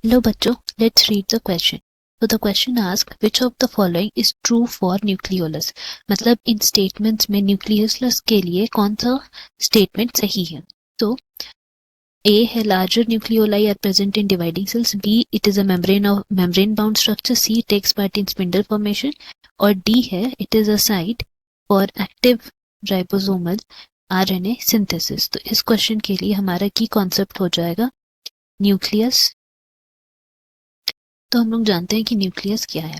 Hello बच्चों, let's read the question. So the question asks which of the following is true for nucleolus. मतलब इन statements में nucleolus के लिए कौन सा statement सही है. तो A है larger nucleoli are present in dividing cells. B it is a membrane bound structure. C takes part in spindle formation. और D है it is a site for active ribosomal RNA synthesis. तो इस question के लिए हमारा की concept हो जाएगा न्यूक्लियस. तो हम लोग जानते हैं कि न्यूक्लियस क्या है.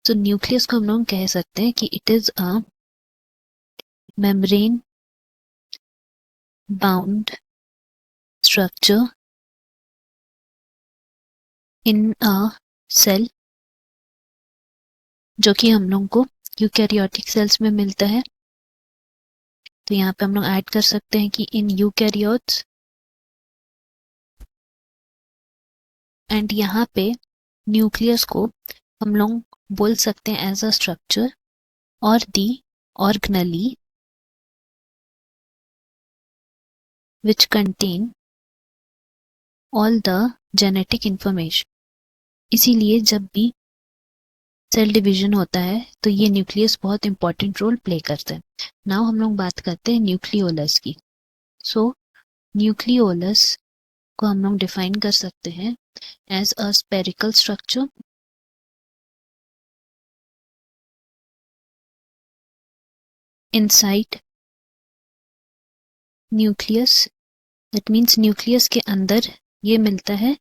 तो न्यूक्लियस को हम लोग कह सकते हैं कि it is a membrane bound structure in a cell, जो कि हम लोग को यूकैरियोटिक सेल्स में मिलता है. तो यहाँ पे हम लोग ऐड कर सकते हैं कि इन यूकैरियोट्स, एंड यहाँ पे न्यूक्लियस को हम लोग बोल सकते हैं एज अ स्ट्रक्चर और दी organelle which contain all the genetic information. इसीलिए जब भी सेल डिवीजन होता है तो ये न्यूक्लियस बहुत इंपॉर्टेंट रोल प्ले करता है. नाउ हम लोग बात करते हैं न्यूक्लियोलस की. सो न्यूक्लियोलस को हम लोग डिफाइन कर सकते हैं as a spherical structure inside nucleus. That means nucleus के अंदर ये मिलता है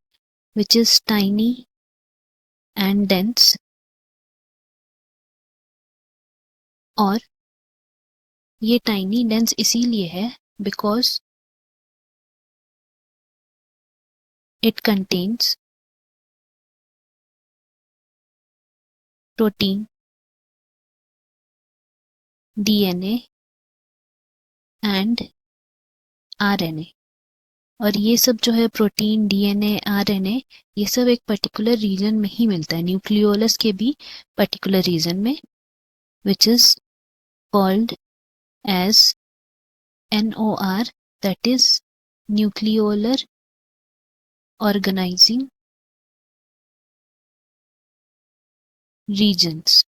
which is tiny and dense. और ये टाइनी डेंस इसीलिए है because it contains protein, DNA and RNA. और ये सब जो है प्रोटीन, डीएनए, आरएनए, ये सब एक पर्टिकुलर रीजन में ही मिलता है. न्यूक्लियोलस के भी पर्टिकुलर रीजन में, which is called as NOR, that is nucleolar organising regions.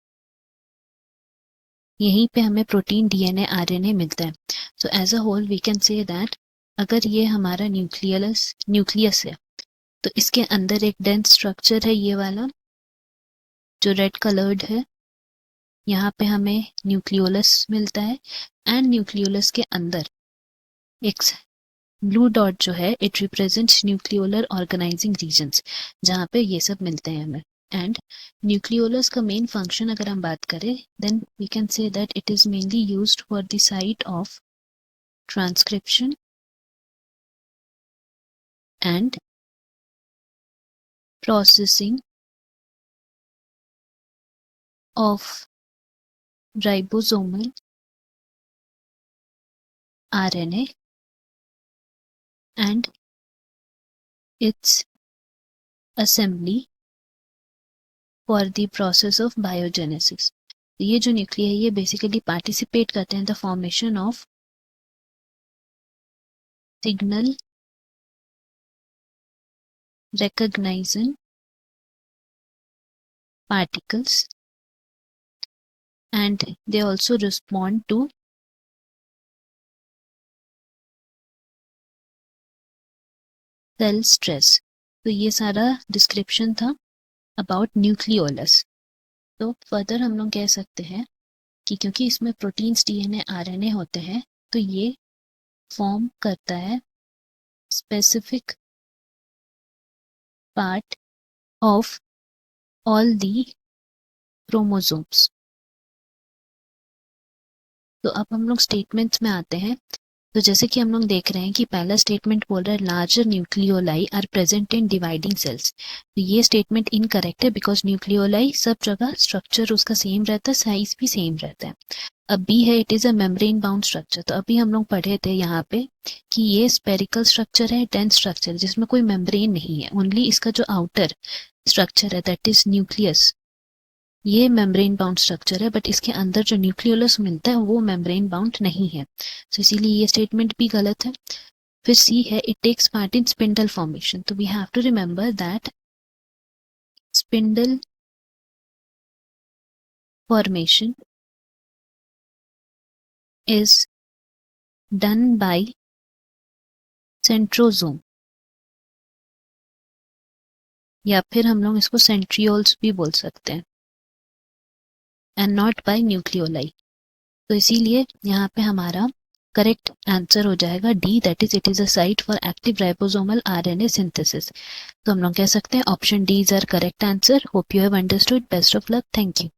यहीं पे हमें प्रोटीन, डीएनए, आरएनए मिलता है. So as a whole we can say that अगर ये हमारा न्यूक्लियस है तो इसके अंदर एक डेंस स्ट्रक्चर है, ये वाला जो रेड कलर्ड है. यहाँ पे हमें न्यूक्लियोलस मिलता है एंड न्यूक्लियोलस के अंदर एक ब्लू डॉट जो है it represents nucleolar organising regions, जहाँ पे ये सब मिलते हैं हमें. एंड न्यूक्लियोलस का मेन फंक्शन अगर हम बात करें then we can say that it is mainly used for the site of transcription and processing of ribosomal RNA and its assembly for the process of biogenesis. ये जो न्यूक्लिया है ये basically participate करते हैं the formation of signal recognition particles, and they also respond to cell stress. तो ये सारा description था अबाउट न्यूक्लियोलस. तो फर्दर हम लोग कह सकते हैं कि क्योंकि इसमें प्रोटीन्स, डीएनए, आरएनए होते हैं तो ये फॉर्म करता है specific part of all the chromosomes. तो अब हम लोग स्टेटमेंट्स में आते हैं. तो जैसे कि हम लोग देख रहे हैं कि पहला स्टेटमेंट बोल रहा है larger nucleoli are present in dividing cells. तो ये स्टेटमेंट इनकरेक्ट है बिकॉज न्यूक्लियोलाई सब जगह स्ट्रक्चर उसका सेम रहता है, साइज भी सेम रहता है. अब बी है it is a membrane bound structure. तो अभी हम लोग पढ़े थे यहाँ पे कि ये स्पेरिकल स्ट्रक्चर है, डेंस स्ट्रक्चर, जिसमें कोई मेम्ब्रेन नहीं है, ओनली इसका जो आउटर स्ट्रक्चर है दैट इज न्यूक्लियस, ये मेम्ब्रेन बाउंड स्ट्रक्चर है. बट इसके अंदर जो न्यूक्लियोलस मिलता है वो मेम्ब्रेन बाउंड नहीं है. तो इसीलिए ये स्टेटमेंट भी गलत है. फिर सी है it takes part in spindle formation. तो we have to remember that spindle formation is done by centrosome, या फिर हम लोग इसको सेंट्रियोल्स भी बोल सकते हैं, एंड नॉट बाय न्यूक्लियोलाई। तो इसीलिए यहाँ पे हमारा करेक्ट आंसर हो जाएगा D, that is it is a site for active ribosomal RNA synthesis. तो हम लोग कह सकते हैं option D is our correct answer. Hope you have understood. Best of luck. Thank you.